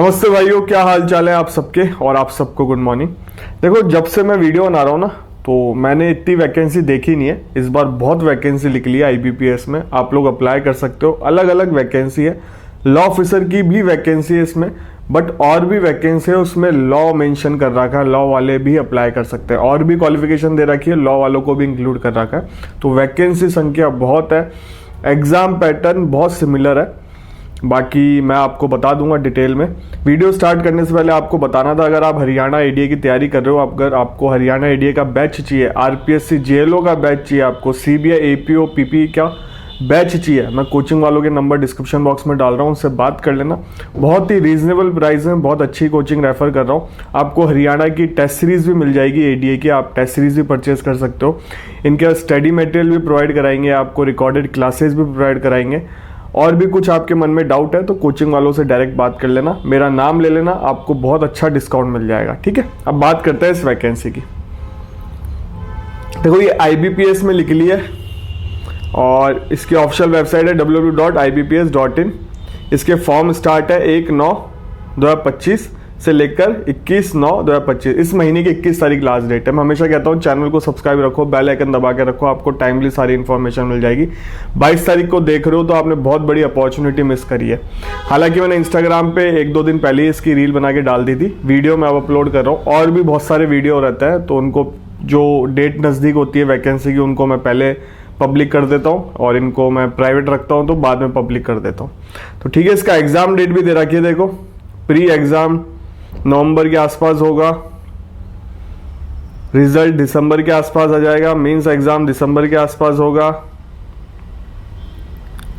नमस्ते भाइयों, क्या हाल चाल है आप सबके और आप सबको गुड मॉर्निंग। देखो, जब से मैं वीडियो बना रहा हूँ ना, तो मैंने इतनी वैकेंसी देखी नहीं है। इस बार बहुत वैकेंसी निकली है आईबीपीएस में, आप लोग अप्लाई कर सकते हो। अलग अलग वैकेंसी है, लॉ ऑफिसर की भी वैकेंसी है इसमें, बट और भी वैकेंसी है उसमें लॉ मेंशन कर रखा है, लॉ वाले भी अप्लाई कर सकते हैं। और भी क्वालिफिकेशन दे रखी है, लॉ वालों को भी इंक्लूड कर रखा है। तो वैकेंसी संख्या बहुत है, एग्जाम पैटर्न बहुत सिमिलर है। बाकी मैं आपको बता दूंगा डिटेल में। वीडियो स्टार्ट करने से पहले आपको बताना था, अगर आप हरियाणा एडीए की तैयारी कर रहे हो, अगर आपको हरियाणा एडीए का बैच चाहिए, आरपीएससी जेएलओ का बैच चाहिए, आपको सीबीआई एपीओ पीपी का बैच चाहिए, मैं कोचिंग वालों के नंबर डिस्क्रिप्शन बॉक्स में डाल रहा हूँ, उससे बात कर लेना। बहुत ही रीजनेबल प्राइस में बहुत अच्छी कोचिंग रेफर कर रहा हूँ। आपको हरियाणा की टेस्ट सीरीज भी मिल जाएगी एडीए की, आप टेस्ट सीरीज भी परचेज कर सकते हो। इनके स्टडी मटेरियल भी प्रोवाइड कराएंगे, आपको रिकॉर्डेड क्लासेस भी प्रोवाइड कराएंगे। और भी कुछ आपके मन में डाउट है तो कोचिंग वालों से डायरेक्ट बात कर लेना, मेरा नाम ले लेना, आपको बहुत अच्छा डिस्काउंट मिल जाएगा। ठीक है, अब बात करते हैं इस वैकेंसी की। देखो, ये आईबीपीएस में निकली है और इसकी ऑफिशियल वेबसाइट है www.ibps.in। इसके फॉर्म स्टार्ट है 1/9/2025 से लेकर 21/9/2025। इस महीने की 21 तारीख लास्ट डेट है। मैं हमेशा कहता हूँ चैनल को सब्सक्राइब रखो, बेल आइकन दबा के रखो, आपको टाइमली सारी इन्फॉर्मेशन मिल जाएगी। 22 तारीख को देख रहे हो तो आपने बहुत बड़ी अपॉर्चुनिटी मिस करी है। हालांकि मैंने इंस्टाग्राम पे 1-2 दिन पहले ही इसकी रील बना के डाल दी थी, वीडियो मैं अब अपलोड कर रहा हूँ। और भी बहुत सारे वीडियो रहते हैं, तो उनको जो डेट नज़दीक होती है वैकेंसी की, उनको मैं पहले पब्लिक कर देता हूँ और इनको मैं प्राइवेट रखता हूँ, तो बाद में पब्लिक कर देता हूँ। तो ठीक है, इसका एग्जाम डेट भी दे रखी है। देखो, प्री एग्जाम नवंबर के आसपास होगा, रिजल्ट दिसंबर के आसपास आ जाएगा, मेंस एग्जाम दिसंबर के आसपास होगा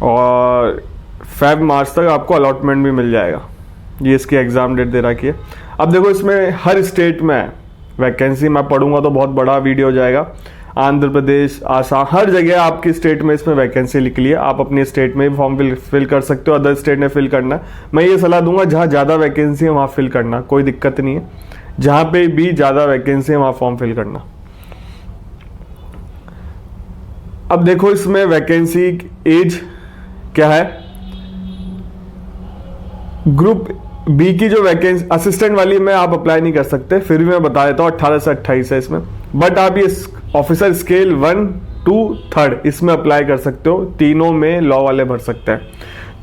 और फेब मार्च तक आपको अलॉटमेंट भी मिल जाएगा। ये इसकी एग्जाम डेट दे रखी है। अब देखो, इसमें हर स्टेट में वैकेंसी, मैं पढ़ूंगा तो बहुत बड़ा वीडियो हो जाएगा। आंध्र प्रदेश, आसाम, हर जगह आपकी स्टेट में इसमें वैकेंसी निकली है। आप अपने स्टेट में फॉर्म फिल कर सकते हो, अदर स्टेट में फिल करना। मैं ये सलाह दूंगा, जहाँ ज़्यादा वैकेंसी है वहाँ फिल करना, कोई दिक्कत नहीं है। जहाँ पे भी ज़्यादा वैकेंसी है वहाँ फॉर्म फिल करना। अब देखो, इसमें वैकेंसी एज क्या है। ग्रुप बी की जो वैकेंसी असिस्टेंट वाली में आप अप्लाई नहीं कर सकते, फिर भी मैं बता देता हूँ 18 से 28 है इसमें। बट आप ये ऑफिसर स्केल 1, 2, 3 इसमें अप्लाई कर सकते हो, तीनों में लॉ वाले भर सकते हैं।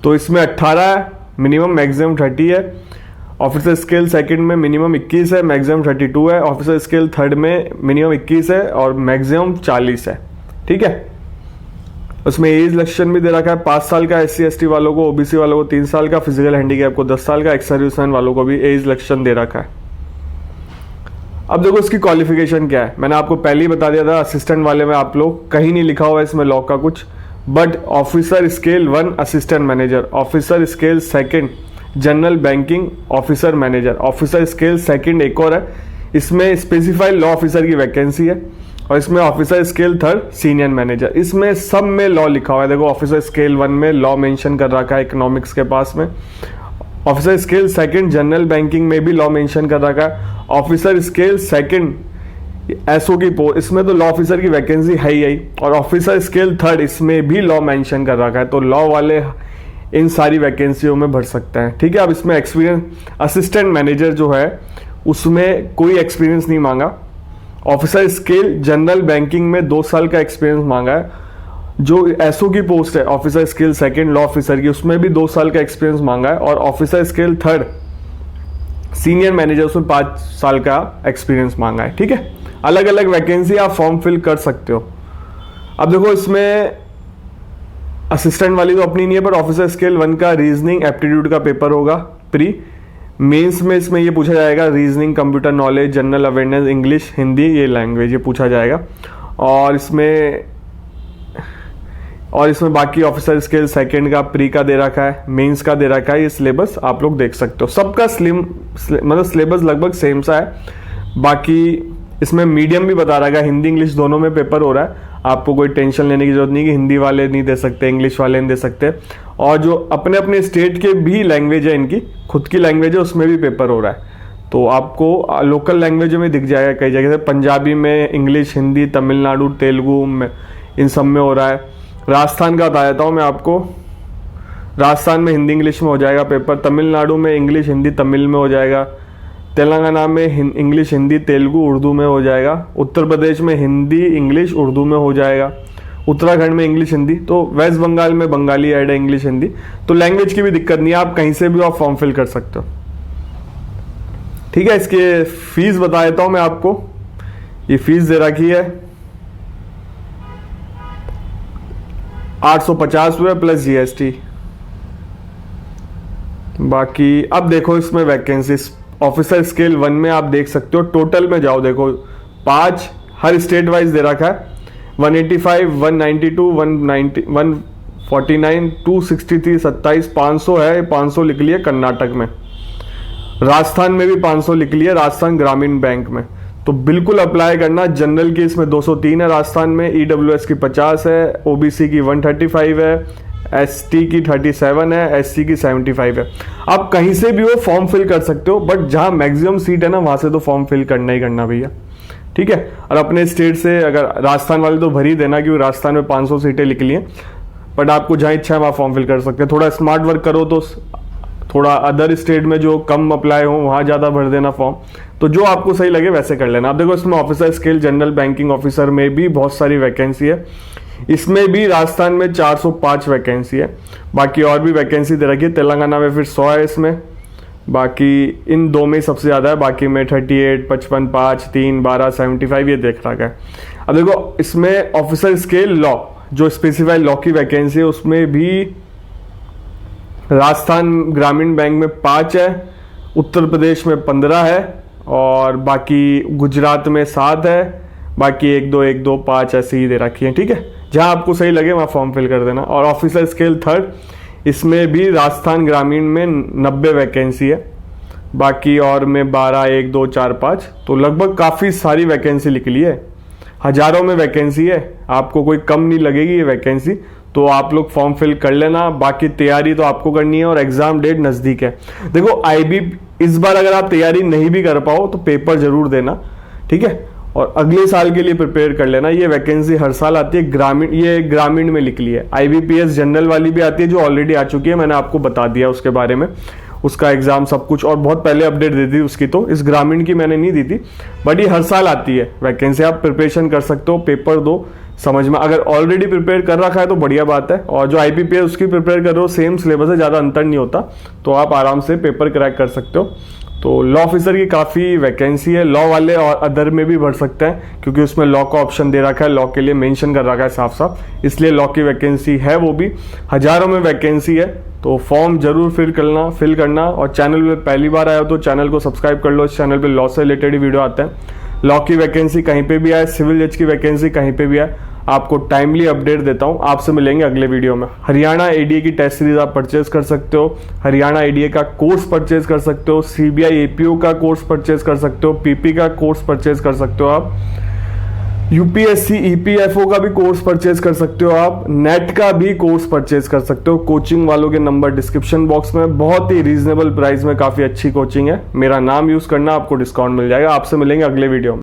तो इसमें 18 है, मिनिमम मैक्सिमम 30 है। ऑफिसर स्केल सेकंड में मिनिमम 21 है, मैक्सिमम 32 है। ऑफिसर स्केल थर्ड में मिनिमम 21 है और मैक्सिमम 40 है। ठीक है, उसमें एज लक्षण भी दे रखा है। 5 साल का SC/ST वालों को, OBC वालों को 3 साल का, फिजिकल हैंडीकैप को 10 साल का, एक्स सर्विसमैन वालों को भी एज लक्षण दे रखा है। अब देखो, इसकी क्वालिफिकेशन क्या है। मैंने आपको पहले ही बता दिया था, असिस्टेंट वाले में आप लोग कहीं नहीं लिखा हुआ है इसमें लॉ का कुछ, but officer scale 1 assistant manager, officer scale 2 general banking officer manager, officer scale 2 एक और है, इसमें स्पेसिफाइड लॉ ऑफिसर की वैकेंसी है। और इसमें ऑफिसर स्केल 3 सीनियर मैनेजर, इसमें सब में लॉ लिखा हुआ है। देखो, ऑफिसर स्केल 1 में लॉ मेंशन कर रखा है इकोनॉमिक्स के पास में। ऑफिसर स्केल 2 जनरल बैंकिंग में भी लॉ मेंशन कर रखा है। ऑफिसर स्केल 2 एसओ की पोस्ट, इसमें तो लॉ ऑफिसर की वैकेंसी है ही। और ऑफिसर स्केल 3 इसमें भी लॉ मेंशन कर रखा है, तो लॉ वाले इन सारी वैकेंसियों में भर सकते हैं। ठीक है, अब इसमें एक्सपीरियंस, असिस्टेंट मैनेजर जो है उसमें कोई एक्सपीरियंस नहीं मांगा। ऑफिसर स्केल जनरल बैंकिंग में 2 साल का एक्सपीरियंस मांगा है। जो एसओ की पोस्ट है ऑफिसर स्केल 2 लॉ ऑफिसर की, उसमें भी 2 साल का एक्सपीरियंस मांगा है। और ऑफिसर स्केल 3 सीनियर मैनेजर, उसमें 5 साल का एक्सपीरियंस मांगा है। ठीक है, अलग अलग वैकेंसी आप फॉर्म फिल कर सकते हो। अब देखो, इसमें असिस्टेंट वाली तो अपनी नहीं है, पर ऑफिसर स्केल 1 का रीजनिंग एप्टीट्यूड का पेपर होगा प्री। मेंस में इसमें ये पूछा जाएगा, reasoning, computer knowledge, general awareness, English, Hindi, ये लैंग्वेज ये पूछा जाएगा। और इसमें बाकी ऑफिसर स्केल 2 का प्री का दे रखा है, मेंस का दे रखा है। ये सिलेबस आप लोग देख सकते हो, सबका मतलब सिलेबस लगभग सेम सा है। बाकी इसमें मीडियम भी बता रखा है, हिंदी इंग्लिश दोनों में पेपर हो रहा है। आपको कोई टेंशन लेने की जरूरत नहीं कि हिंदी वाले नहीं दे सकते, इंग्लिश वाले नहीं दे सकते। और जो अपने अपने स्टेट के भी लैंग्वेज है, इनकी खुद की लैंग्वेज है, उसमें भी पेपर हो रहा है। तो आपको लोकल लैंग्वेज में दिख जाएगा कई जगह से, पंजाबी में, इंग्लिश, हिंदी, तमिलनाडु, तेलुगु में, इन सब में हो रहा है। राजस्थान का बता देता हूँ मैं आपको, राजस्थान में हिंदी इंग्लिश में हो जाएगा पेपर, तमिलनाडु में इंग्लिश हिंदी तमिल में हो जाएगा, तेलंगाना में इंग्लिश हिंदी तेलुगु उर्दू में हो जाएगा, उत्तर प्रदेश में हिंदी इंग्लिश उर्दू में हो जाएगा, उत्तराखंड में इंग्लिश हिंदी, तो वेस्ट बंगाल में बंगाली ऐड है इंग्लिश हिंदी। तो लैंग्वेज की भी दिक्कत नहीं है, आप कहीं से भी आप फॉर्म फिल कर सकते हो। ठीक है, इसके फीस बता देता हूं मैं आपको। ये फीस दे रखी है 850 रुपये प्लस GST। बाकी अब देखो इसमें वैकेंसी ऑफिसर स्केल 1 में आप देख सकते हो, टोटल में जाओ देखो 5 हर स्टेट वाइज दे रखा है, 185, 192, 190, 149, 263, 27, 500 है, 500 लिख लिया कर्नाटक में, राजस्थान में भी 500 लिख लिया, राजस्थान ग्रामीण बैंक में। तो बिल्कुल अप्लाई करना। जनरल की इसमें 203 है राजस्थान में, EWS की 50 है, OBC की 135 है, ST की 37 है, SC की 75 है। आप कहीं से भी वो फॉर्म फिल कर सकते हो, बट जहां मैक्सिमम सीट है ना वहां से तो फॉर्म फिल करना ही करना भैया। ठीक है, और अपने स्टेट से अगर राजस्थान वाले तो भर ही देना क्योंकि राजस्थान में 500 सीटें लिख ली हैं, बट आपको जहां इच्छा है वहां फॉर्म फिल कर सकते हैं। थोड़ा स्मार्ट वर्क करो तो थोड़ा अदर स्टेट में जो कम अप्लाई हो वहां ज्यादा भर देना फॉर्म, तो जो आपको सही लगे वैसे कर लेना। आप देखो इसमें officer scale general banking officer में भी बहुत सारी वैकेंसी है, इसमें भी राजस्थान में 405 वैकेंसी है, बाकी और भी वैकेंसी दे रखी है। तेलंगाना में फिर 100 है इसमें, बाकी इन दो में सबसे ज़्यादा है, बाकी में 38, 55, 5, 3, 12, 75 ये देख रखा है। अब देखो इसमें ऑफिसर स्केल लॉ जो स्पेसिफाइड लॉ की वैकेंसी है उसमें भी राजस्थान ग्रामीण बैंक में 5 है, उत्तर प्रदेश में 15 है, और बाकी गुजरात में 7 है, बाकी 1, 2, 1, 2, 5 ऐसे ही दे रखी है। ठीक है, जहां आपको सही लगे वहां फॉर्म फिल कर देना। और ऑफिसर स्केल 3 इसमें भी राजस्थान ग्रामीण में 90 वैकेंसी है, बाकी और में 12, 1, 2, 4, 5, तो लगभग काफ़ी सारी वैकेंसी निकली है, हजारों में वैकेंसी है, आपको कोई कम नहीं लगेगी ये वैकेंसी, तो आप लोग फॉर्म फिल कर लेना। बाकी तैयारी तो आपको करनी है और एग्जाम डेट नज़दीक है। देखो IB इस बार अगर आप तैयारी नहीं भी कर पाओ तो पेपर जरूर देना, ठीक है, और अगले साल के लिए प्रिपेयर कर लेना। ये वैकेंसी हर साल आती है, ग्रामीण, ये ग्रामीण में निकली है। IBPS जनरल वाली भी आती है जो ऑलरेडी आ चुकी है, मैंने आपको बता दिया उसके बारे में, उसका एग्जाम सब कुछ, और बहुत पहले अपडेट दे दी उसकी, तो इस ग्रामीण की मैंने नहीं दी थी, बट ये हर साल आती है वैकेंसी। आप प्रिपरेशन कर सकते हो, पेपर दो, समझ में अगर ऑलरेडी प्रिपेयर कर रखा है तो बढ़िया बात है, और जो IBPS उसकी प्रिपेयर कर रहे हो सेम सिलेबस है, ज़्यादा अंतर नहीं होता, तो आप आराम से पेपर क्रैक कर सकते हो। तो लॉ ऑफिसर की काफ़ी वैकेंसी है, लॉ वाले और अदर में भी भर सकते हैं क्योंकि उसमें लॉ का ऑप्शन दे रखा है, लॉ के लिए मेंशन कर रखा है साफ साफ, इसलिए लॉ की वैकेंसी है, वो भी हजारों में वैकेंसी है। तो फॉर्म जरूर फिल करना, और चैनल में पहली बार आया हो तो चैनल को सब्सक्राइब कर लो, इस चैनल पे लॉ से रिलेटेड ही वीडियो आते हैं। लॉ की वैकेंसी कहीं पे भी आए, सिविल जज की वैकेंसी कहीं पे भी आए, आपको टाइमली अपडेट देता हूं। आपसे मिलेंगे अगले वीडियो में। हरियाणा ADA की टेस्ट सीरीज आप परचेज कर सकते हो, हरियाणा ADA का कोर्स परचेज कर सकते हो, CBI APO का कोर्स परचेज कर सकते हो, PP का कोर्स परचेज कर सकते हो आप, UPSC EPFO का भी कोर्स परचेज कर सकते हो आप, नेट का भी कोर्स परचेज कर सकते हो। कोचिंग वालों के नंबर डिस्क्रिप्शन बॉक्स में, बहुत ही रीजनेबल प्राइस में काफी अच्छी कोचिंग है, मेरा नाम यूज करना, आपको डिस्काउंट मिल जाएगा। आपसे मिलेंगे अगले वीडियो में।